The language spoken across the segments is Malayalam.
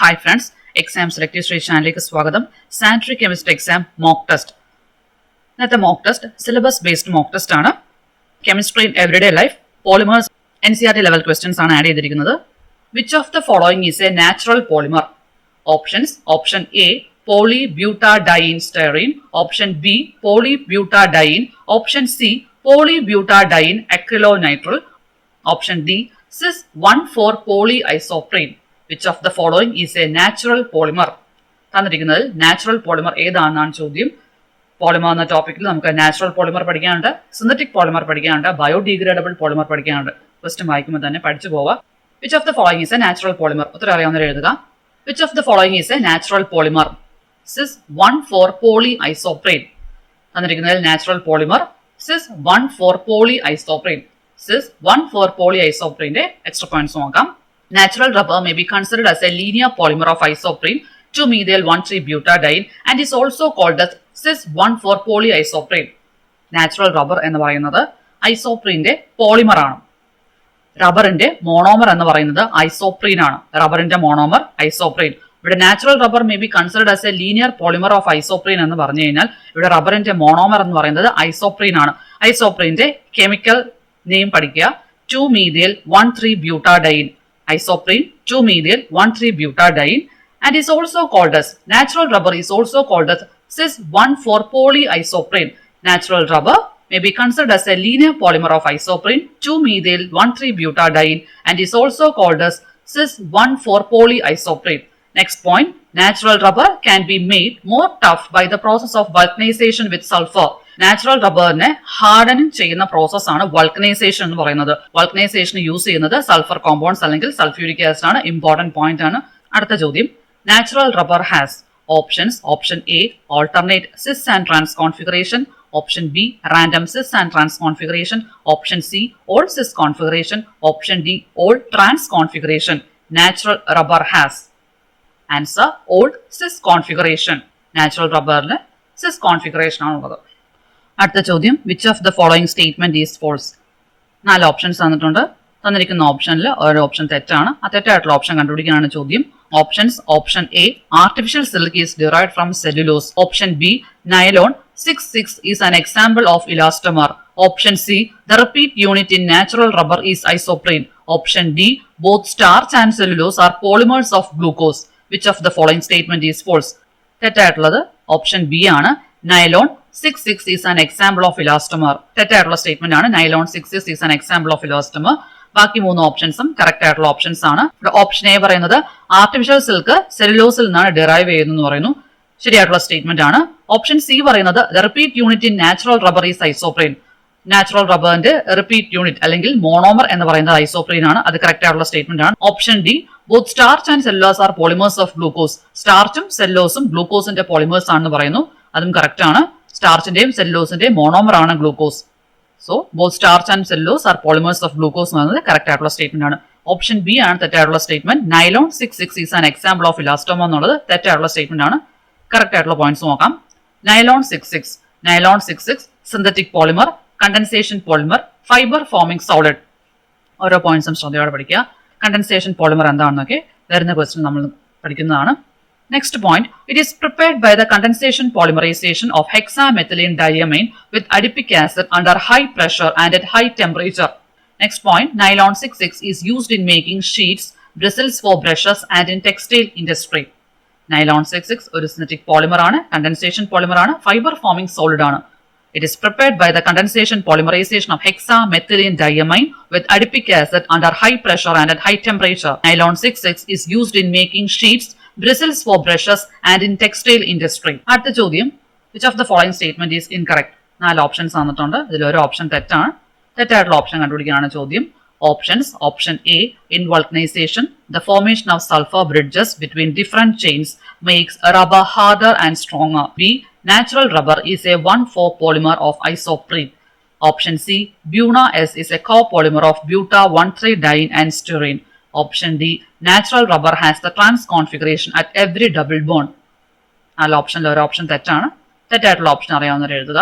Hi friends, exam selective study ചാനലിലേക്ക് സ്വാഗതം. Sanitary chemistry exam mock test. ഇന്നത്തെ mock test syllabus based mock test ആണ്. Chemistry in everyday life, polymers, NCERT level questions ആണ് ആഡ് ചെയ്തിരിക്കുന്നത്. Which of the following is a natural polymer? Options: option A polybutadiene styrene, option B polybutadiene, option C polybutadiene acrylonitrile, option D cis 1,4 polyisoprene. Which of the following is a natural polymer? തന്നിരിക്കുന്നതിൽ നാച്ചുറൽ പോളിമർ ഏതാണെന്നാണ് ചോദ്യം. പോളിമർ എന്ന ടോപ്പിക്കിൽ നമുക്ക് നാച്ചുറൽ പോളിമർ പഠിക്കാനുണ്ട്, സിന്തറ്റിക് പോളിമർ പഠിക്കാനുണ്ട്, ബയോഡിഗ്രേഡബിൾ പോളിമർ പഠിക്കാനുണ്ട്. ക്വസ്റ്റ്യൻ വായിക്കുമ്പോൾ തന്നെ പഠിച്ചു പോവാം. Which of the following is a natural polymer? ഉത്തരം അറിയാവുന്നവർ എഴുതുക. Which of the following is a natural polymer? cis 1,4 polyisoprene. തന്നിരിക്കുന്നതിൽ natural polymer cis 1,4 polyisoprene. cis 1,4 polyisoprene extra points നോക്കാം. Natural rubber may be considered as a linear polymer of isoprene 2-methyl-1,3-butadiene and is also called as cis 1,4 polyisoprene. Natural rubber എന്ന് പറയുന്നത് ഐസോപ്രീന്റെ പോളിമർ ആണ്. റബ്ബറിന്റെ മോണോമർ എന്ന് പറയുന്നത് ഐസോപ്രീൻ ആണ്. റബ്ബറിന്റെ മോണോമർ ഐസോപ്രീൻ. ഇവിടെ natural rubber may be considered as a linear polymer of isoprene എന്ന് പറഞ്ഞു കഴിഞ്ഞാൽ ഇവിടെ റബ്ബറിന്റെ മോണോമർ എന്ന് പറയുന്നത് ഐസോപ്രീൻ ആണ്. ഐസോപ്രീന്റെ കെമിക്കൽ നെയിം പഠിക്കുക: 2-methyl-1,3-butadiene. Isoprene 2-methyl-1,3-butadiene and is also called as natural rubber is also called as cis 1,4 polyisoprene. Natural rubber may be considered as a linear polymer of isoprene 2-methyl-1,3-butadiene and is also called as cis 1,4 polyisoprene. Next point: natural rubber can be made more tough by the process of vulcanization with sulfur. Natural റബ്ബറിനെ ഹാർഡനിങ് ചെയ്യുന്ന പ്രോസസ് ആണ് വൾക്കനൈസേഷൻ എന്ന് പറയുന്നത്. വൾക്കനൈസേഷൻ യൂസ് ചെയ്യുന്നത് സൾഫർ കോമ്പൗണ്ട്സ് അല്ലെങ്കിൽ സൾഫ്യൂരിക് ആസിഡ് ആണ്. ഇമ്പോർട്ടന്റ് പോയിന്റ് ആണ്. അടുത്ത ചോദ്യം: natural rubber has options: option A alternate cis and trans configuration, option B random cis and trans configuration, option C all cis configuration, option D all trans configuration. Natural rubber has answer all cis configuration. Natural റബ്ബറിന് സിസ് കോൺഫിഗറേഷൻ ആണുള്ളത്. അടുത്ത ചോദ്യം: which of the following statement is false? 4 options തന്നിട്ടുണ്ട്. തന്നിരിക്കുന്ന ഓപ്ഷനിൽ ഒരു ഓപ്ഷൻ തെറ്റാണ്. ആ തെറ്റായിട്ടുള്ള ഓപ്ഷൻ കണ്ടുപിടിക്കാനാണ് ചോദ്യം. Options: option A artificial silk is derived from cellulose, option B nylon 6,6 is an example of elastomer, option C the repeat unit in natural rubber is isoprene, option D both starch and cellulose are polymers of glucose. Which of the following statement is false? തെറ്റായിട്ടുള്ളത് ഓപ്ഷൻ ബി ആണ്. Nylon 6,6 is an example of elastomer. തെറ്റായിട്ടുള്ള സ്റ്റേറ്റ്മെന്റ് ആണ്. Nylon 6,6 is an example of elastomer. ബാക്കി 3 ഓപ്ഷൻസും കറക്റ്റ് ആയിട്ടുള്ള ഓപ്ഷൻസ് ആണ്. ഓപ്ഷൻ എ പറയുന്നത് ആർട്ടിഫിഷ്യൽ സിൽക്ക് സെല്ലുലോസിൽ നിന്നാണ് ഡിറൈവ് ചെയ്യുന്നത് പറയുന്നു. ശരിയായിട്ടുള്ള സ്റ്റേറ്റ്മെന്റ് ആണ്. ഓപ്ഷൻ സി പറയുന്നത് the repeat unit in natural rubber is isoprene. Natural റബ്ബറിന്റെ റിപ്പീറ്റ് യൂണിറ്റ് അല്ലെങ്കിൽ മോണോമർ എന്ന് പറയുന്നത് ഐസോപ്രീൻ ആണ്. അത് കറക്റ്റ് ആയിട്ടുള്ള സ്റ്റേറ്റ്മെന്റ് ആണ്. Option D both starch and cellulose are polymers of glucose. സ്റ്റാർച്ചും സെല്ലുലോസും ഗ്ലൂക്കോസിന്റെ പോളിമേഴ്സ് ആണെന്ന് പറയുന്നു. അതും കറക്റ്റ് ആണ്. സ്റ്റാർച്ചിന്റെയും സെല്ലുലോസിന്റെയും മോണോമർ ആണ് glucose. So both starch and cellulose are polymers of glucose എന്നത് കറക്റ്റ് ആയിട്ടുള്ള സ്റ്റേറ്റ്മെന്റ് ആണ്. ഓപ്ഷൻ ബി ആണ് തെറ്റായിട്ടുള്ള statement. Nylon 6,6 is an example of elastomer എന്നുള്ളത് തെറ്റായിട്ടുള്ള സ്റ്റേറ്റ്മെന്റ് ആണ്. കറക്റ്റ് ആയിട്ടുള്ള പോയിന്റ്സ് നോക്കാം. Nylon 6,6 synthetic polymer, condensation polymer, fibre forming solid. ഓരോ പോയിന്റ്സും ശ്രദ്ധയോടെ പഠിക്കുക. കണ്ടൻസേഷൻ പോളിമർ എന്താണെന്നൊക്കെ വരുന്ന ക്വസ്റ്റ്യൻ നമ്മൾ പഠിക്കുന്നതാണ്. Next point: it is prepared by the condensation polymerization of hexamethylene diamine with adipic acid under high pressure and at high temperature. Next point: nylon 6,6 is used in making sheets, bristles for brushes and in textile industry. Nylon 6,6 ഒരു synthetic polymer ആണ്, condensation polymer ആണ്, fiber forming solid ആണ്. It is prepared by the condensation polymerization of hexamethylene diamine with adipic acid under high pressure and at high temperature. Nylon 6,6 is used in making sheets, bristles for brushes and in textile industry. അടുത്ത ചോദ്യം: which of the following statement is incorrect? 4 options തന്നിട്ടുണ്ട്. ഇതിൽ ഒരു ഓപ്ഷൻ തെറ്റാണ്. തെറ്റായിട്ടുള്ള ഓപ്ഷൻ കണ്ടുപിടിക്കാനാണ് ചോദ്യം. Options: option A in vulcanization the formation of sulfur bridges between different chains makes a rubber harder and stronger. B natural rubber is a 1,4 polymer of isoprene. Option C Buna S is a copolymer of buta-1,3-diene and styrene. Option D natural rubber has the trans configuration at every double bond. ആ ഓപ്ഷനിൽ ഒരു ഓപ്ഷൻ തെറ്റാണ്. തെറ്റായിട്ടുള്ള ഓപ്ഷൻ അറിയാവുന്നവർ എഴുതുക.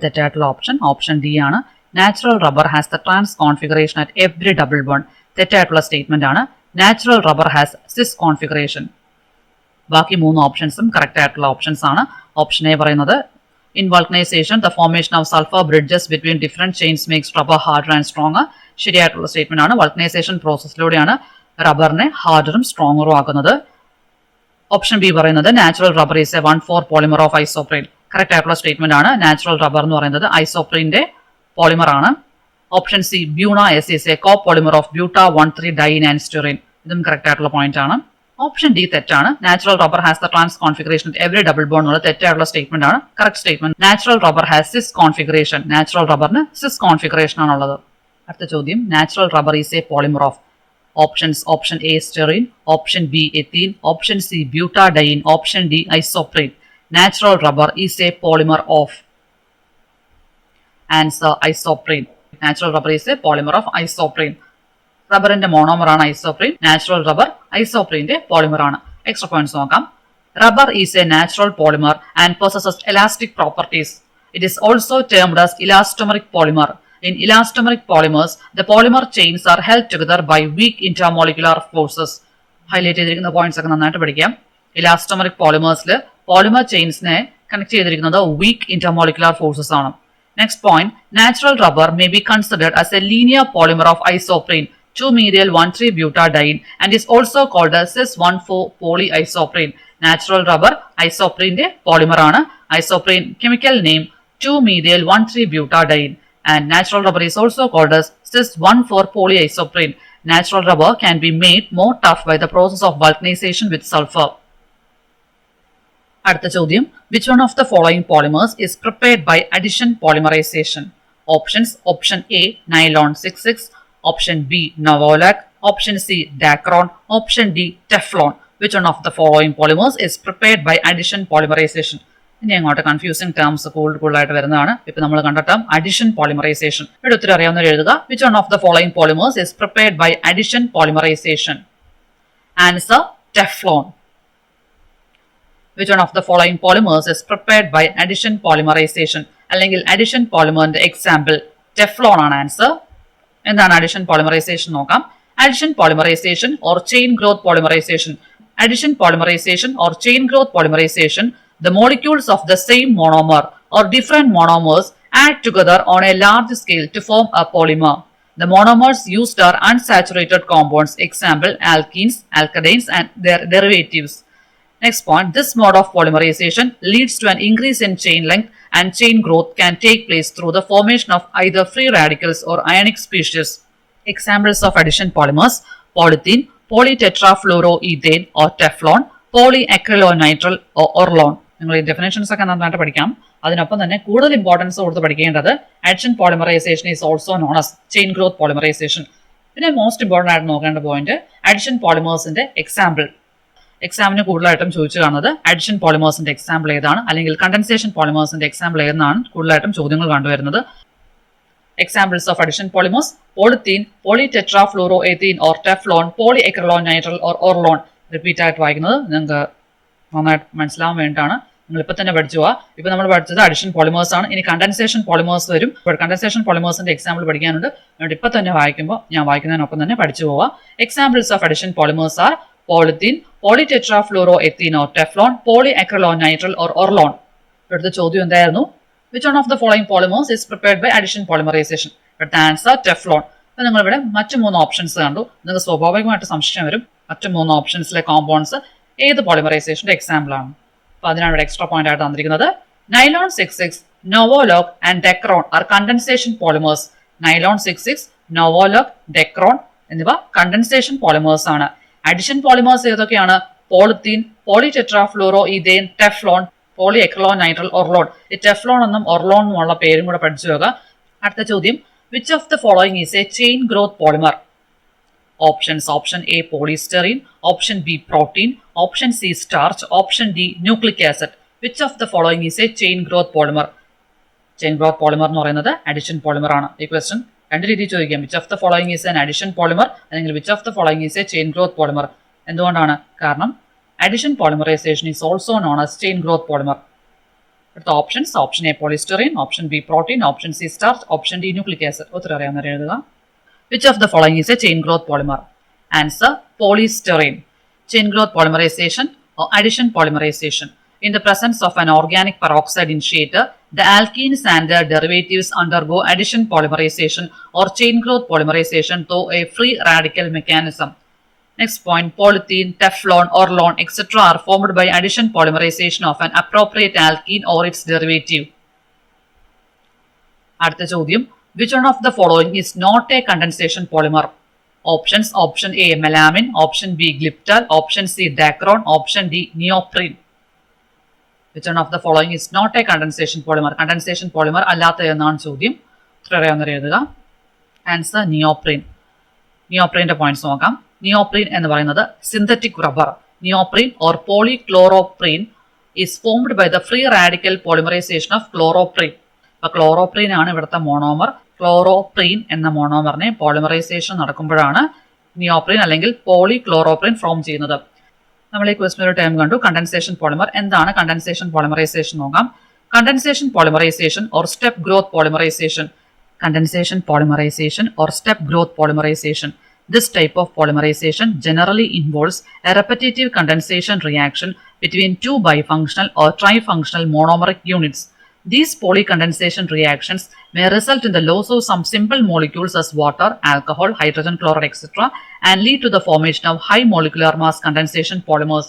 തെറ്റായിട്ടുള്ള ഓപ്ഷൻ ഡി ആണ്. Natural rubber has the trans configuration at every double bond. തെറ്റായിട്ടുള്ള സ്റ്റേറ്റ്മെന്റ് ആണ്. natural rubber has cis configuration. ബാക്കി 3 ഓപ്ഷൻസും കറക്റ്റ് ആയിട്ടുള്ള ഓപ്ഷൻസ് ആണ്. ഓപ്ഷൻ എ പറയുന്നത് in vulcanization the formation of sulfur bridges between different chains makes rubber harder and stronger. ശരിയായിട്ടുള്ള സ്റ്റേറ്റ്മെന്റ് ആണ്. വൾക്കനൈസേഷൻ പ്രോസസ്സിലൂടെയാണ് റബ്ബറിനെ ഹാർഡറും സ്ട്രോങ്ങറും ആക്കുന്നത്. ഓപ്ഷൻ ബി പറയുന്നത് natural rubber is a 1,4 polymer of isoprene. Correct ആയിട്ടുള്ള സ്റ്റേറ്റ്മെന്റ് ആണ്. നാച്ചുറൽ റബ്ബർ എന്ന് പറയുന്നത് ഐസോപ്രീന്റെ പോളിമർ ആണ്. Option C Buna S is a copolymer of buta 1,3 diene and styrene. ഇതും കറക്റ്റ് ആയിട്ടുള്ള പോയിന്റ് ആണ്. ഓപ്ഷൻ ഡി തെറ്റാണ്. Natural rubber has the trans configuration every double bond എന്നുള്ള തെറ്റായിട്ടുള്ള സ്റ്റേറ്റ്മെന്റ് ആണ്. Correct statement natural rubber has cis configuration. Natural റബ്ബറിന് സിസ് കോൺഫിഗറേഷൻ ആണുള്ളത്. അടുത്ത ചോദ്യം natural rubber is a polymer of options. Option A styrene, option B ethene, option C butadiene, option D isoprene. Natural rubber is a polymer of answer isoprene. Natural rubber is a polymer of isoprene. റബ്ബറിന്റെ മോണോമർ ആണ് ഐസോപ്രീൻ. നാച്ചുറൽ റബ്ബർ ഐസോപ്രീന്റെ പോളിമർ ആണ്. എക്സ്ട്രാ പോയിന്റ്സ് നോക്കാം. Rubber is a natural polymer and possesses elastic properties. It is also termed as elastomeric polymer. In elastomeric polymers, the polymer chains are held together by weak intermolecular forces. Highlight ചെയ്തിരിക്കുന്ന പോയിന്റ്സ് ഒക്കെ നന്നായിട്ട് പഠിക്കാം. ഇലാസ്റ്റോമറിക് പോളിമേഴ്സിൽ പോളിമർ ചെയിൻസിനെ കണക്ട് ചെയ്തിരിക്കുന്നത് വീക്ക് ഇന്റർമോളിക്കുലർ ഫോഴ്സസ് ആണ്. Next point natural rubber may be considered as a linear polymer of isoprene 2-methyl-1,3-butadiene and is also called as cis-1,4-polyisoprene. Natural rubber ഐസോപ്രീന്റെ പോളിമർ ആണ്. Isoprene chemical name 2-methyl-1,3-butadiene and natural rubber is also called as cis-1,4-polyisoprene. Natural rubber can be made more tough by the process of vulcanization with sulfur. അടുത്ത ചോദ്യം which one of the following polymers is prepared by addition polymerization? Options: option A nylon 66, option B Novolac, option C Dacron, option D Teflon. Which one of the following polymers is prepared by addition polymerization? ഇനി അങ്ങോട്ട് കൺഫ്യൂസിംഗ് ടേംസ് കൂടുതലായിട്ട് വരുന്നതാണ്. ഇപ്പൊ നമ്മൾ കണ്ട ടേം അഡിഷൻ പോളിമറൈസേഷൻ. ഇവിടെ ഒത്തിരി അറിയാവുന്നവർ എഴുതുക. Which one of the following polymers is prepared by addition polymerization? Answer Teflon. Which one of the following polymers is prepared by addition polymerization? അല്ലെങ്കിൽ അഡിഷൻ പോളിമറിന്റെ എക്സാമ്പിൾ ടെഫ്ലോൺ ആണ് ആൻസർ. എന്താണ് അഡിഷൻ പോളിമറൈസേഷൻ നോക്കാം. Addition polymerization or chain growth polymerization. Addition polymerization or chain growth polymerization, the molecules of the same monomer or different monomers add together on a large scale to form a polymer. The monomers used are unsaturated compounds, example alkenes, alkynes and their derivatives. Next point, this mode of polymerization leads to an increase in chain length and chain growth can take place through the formation of either free radicals or ionic species. Examples of addition polymers: polythene, polytetrafluoroethane or Teflon, polyacrylonitrile or Orlon. നിങ്ങൾ ഈ ഡെഫിനേഷൻസ് ഒക്കെ നന്നായിട്ട് പഠിക്കാം. അതിനൊപ്പം തന്നെ കൂടുതൽ ഇമ്പോർട്ടൻസ് കൊടുത്ത് പഠിക്കേണ്ടത് addition polymerization is also known as chain growth polymerization. പിന്നെ മോസ്റ്റ് ഇമ്പോർട്ടൻ്റ് ആയിട്ട് നോക്കേണ്ട പോയിന്റ് അഡിഷൻ പോളിമേഴ്സിന്റെ എക്സാമ്പിൾ. എക്സാമിന് കൂടുതലായിട്ടും ചോദിച്ചു കാണുന്നത് അഡിഷൻ പോളിമേഴ്സിന്റെ എക്സാമ്പിൾ ഏതാണ്, അല്ലെങ്കിൽ കണ്ടൻസേഷൻ പോളിമേഴ്സിന്റെ എക്സാമ്പിൾ ഏതെന്നാണ് കൂടുതലായിട്ടും ചോദ്യങ്ങൾ കണ്ടുവരുന്നത്. Examples of addition polymers: polythene, polytetrafluoroethane or Teflon, polyacrylonitrile or Orlon. Repeat ആയിട്ട് വായിക്കുന്നത് നിങ്ങൾക്ക് നന്നായിട്ട് മനസ്സിലാവാൻ വേണ്ടിയിട്ടാണ്. നിങ്ങൾ ഇപ്പം തന്നെ പഠിച്ചു പോവാ. ഇപ്പം നമ്മൾ പഠിച്ചത് അഡിഷൻ പോളിമേഴ്സ് ആണ്. ഇനി കണ്ടൻസേഷൻ പോളിമേഴ്സ് വരും. കണ്ടൻസേഷൻ പോളിമേഴ്സിന്റെ എക്സാമ്പിൾ പഠിക്കാനുണ്ട്. അതുകൊണ്ട് ഇപ്പം തന്നെ വായിക്കുമ്പോൾ ഞാൻ വായിക്കുന്നതിനൊപ്പം തന്നെ പഠിച്ചു പോവാ. Examples of addition polymers are polythene, polytetrafluoroethane or Teflon, polyacrylonitrile or Orlon. ഇവിടുത്തെ ചോദ്യം എന്തായിരുന്നു? Which one of the following polymers is prepared by addition polymerization? ഇവിടുത്തെ ആൻസർ ടെഫ്ലോൺ. അപ്പോൾ നിങ്ങളിവിടെ മറ്റു 3 ഓപ്ഷൻസ് കണ്ടു. നിങ്ങൾക്ക് സ്വാഭാവികമായിട്ട് സംശയം വരും മറ്റു 3 ഓപ്ഷൻസിലെ കോമ്പൗണ്ട്സ് ഏത് പോളിമറൈസേഷന്റെ എക്സാമ്പിൾ ആണ്. അപ്പോൾ അതിനാണ് ഇവിടെ എക്സ്ട്രാ പോയിന്റ് ആയിട്ട് തന്നിരിക്കുന്നത്. Nylon 66, novolac and Dacron are condensation polymers. Nylon 66, novolac, Dacron എന്നിവ കണ്ടൻസേഷൻ പോളിമേഴ്സ് ആണ്. അഡിഷൻ പോളിമേഴ്സ് ഏതൊക്കെയാണ്? Polythene, polytetrafluoroethane, Teflon, polyacrylonitrile Orlon. ഈ ടെഫ്ലോൺ എന്നും ഒർലോൺ എന്നുമുള്ള പേരും കൂടെ പഠിച്ചു വെക്കുക. അടുത്ത ചോദ്യം which of the following is a chain growth polymer? Options: option A polystyrene, option B protein, option C starch, option D nucleic acid. Which of the following is a chain growth polymer? Chain growth polymer എന്ന് പറയുന്നത് അഡിഷൻ പോളിമർ ആണ്. ഈ ക്വസ്റ്റ്യൻ രണ്ട് രീതിയിൽ ചോദിക്കാം. which of the following is an addition polymer അല്ലെങ്കിൽ which of the following is a chain growth polymer? എന്തുകൊണ്ടാണ്? കാരണം addition polymerization is also known as chain growth polymer. അടുത്ത options: option A polystyrene, option B protein, option C starch, option D nucleic acid. ഉത്തരം അറിയാവുന്നവർ എഴുതുക. Which of the following is a chain growth polymer? Answer polystyrene. Chain growth polymerization or addition polymerization. In the presence of an organic peroxide initiator, the alkenes and their derivatives undergo addition polymerization or chain growth polymerization through a free radical mechanism. Next point, polythene, Teflon, Orlon, etc. are formed by addition polymerization of an appropriate alkene or its derivative. അടുത്ത ചോദ്യം, which one of the following is not a condensation polymer? Options: Option A melamine, Option B glyptal, Option C dacron, Option D neoprene. Which one of the following is not a condensation polymer? Condensation polymer അല്ലാത്ത എന്നാണ് ചോദ്യം. ഉത്തരം അറിയാവുന്നവർ എഴുതുക. Answer neoprene. നിയോപ്രീൻ്റെ പോയിന്റ്സ് നോക്കാം. നിയോപ്രീൻ എന്ന് പറയുന്നത് synthetic rubber. Neoprene or polychloroprene is formed by the free radical polymerization of chloroprene. അപ്പോൾ ക്ലോറോപ്രീൻ ആണ് ഇവിടുത്തെ മോണോമർ. ക്ലോറോപ്രീൻ എന്ന മോണോമറിനെ പോളിമറൈസേഷൻ നടക്കുമ്പോഴാണ് നിയോപ്രീൻ അല്ലെങ്കിൽ പോളിക്ലോറോപ്രീൻ ഫോം ചെയ്യുന്നത്. നമ്മൾ ഈ ക്വസ്റ്റിന് ഒരു ടേം കണ്ടു, കണ്ടൻസേഷൻ പോളിമർ. എന്താണ് കണ്ടൻസേഷൻ പോളിമറൈസേഷൻ നോക്കാം. Condensation polymerization or step growth polymerization. Condensation polymerization or step growth polymerization. This type of polymerization generally involves a repetitive condensation reaction between two bifunctional or trifunctional monomeric units. These polycondensation reactions may result in the loss of some simple molecules as water, alcohol, hydrogen chloride, etc. and lead to the formation of high molecular mass condensation polymers.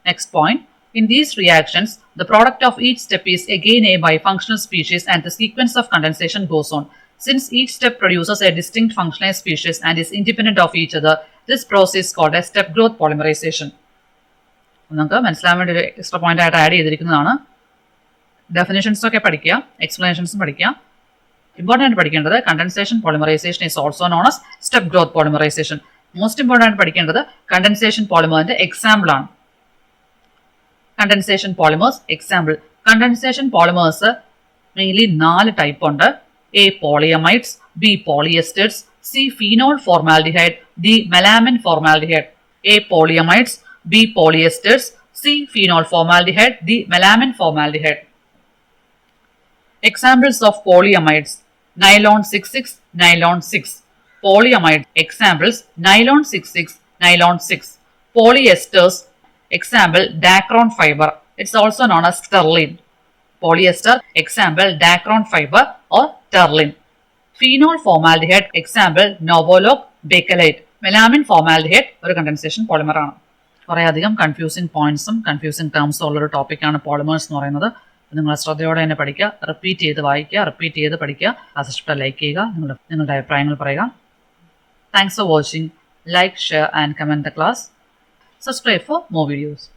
Next point. In these reactions, the product of each step is again a bifunctional species and the sequence of condensation goes on. Since each step produces a distinct functionalized species and is independent of each other, this process is called a step growth polymerization. നമുക്ക് മനസ്സിലാൻ വേണ്ടി ഒരു എക്സ്ട്രാ പോയിന്റ് ആയിട്ട് ആഡ് ചെയ്തിരിക്കുന്നതാണ്. ഡെഫിനേഷൻസ് ഒക്കെ പഠിക്കുക, എക്സ്പ്ലനേഷൻസും പഠിക്കുക. ഇമ്പോർട്ടൻ്റ് ആയിട്ട് പഠിക്കേണ്ടത് condensation polymerization is also known as step growth polymerization. Most important ആയിട്ട് പഠിക്കേണ്ടത് കണ്ടൻസേഷൻ പോളിമറിന്റെ എക്സാമ്പിൾ ആണ്. Condensation polymers example. Condensation polymers mainly 4 type ഉണ്ട്. A polyamides, B polyesters, C phenol formaldehyde, D melamine formaldehyde. A polyamides, B polyesters, C phenol formaldehyde, D melamine formaldehyde. Examples of polyamides: nylon 66, nylon 6. Polyamide examples: nylon 66, nylon 6. Polyesters example: dacron fiber. It's also known as sterling. Polyester example: dacron fiber or terling. Phenol formaldehyde example: Novoloc, Bakelite. Melamine formaldehyde ഒരു കണ്ടൻസേഷൻ പോളിമർ ആണ്. കുറേയധികം കൺഫ്യൂസിങ് പോയിന്റ്സും കൺഫ്യൂസിങ് ടേംസും ഉള്ളൊരു ടോപ്പിക്കാണ് പോളിമേഴ്സ് എന്ന് പറയുന്നത്. നിങ്ങൾ ശ്രദ്ധയോടെ തന്നെ പഠിക്കുക, റിപ്പീറ്റ് ചെയ്ത് വായിക്കുക, റിപ്പീറ്റ് ചെയ്ത് പഠിക്കുക. ക്ലാസ് ഇഷ്ടപ്പെട്ട ലൈക്ക് ചെയ്യുക, നിങ്ങളുടെ അഭിപ്രായങ്ങൾ പറയുക. Thanks for watching. Like, share and comment the class. Subscribe for more videos.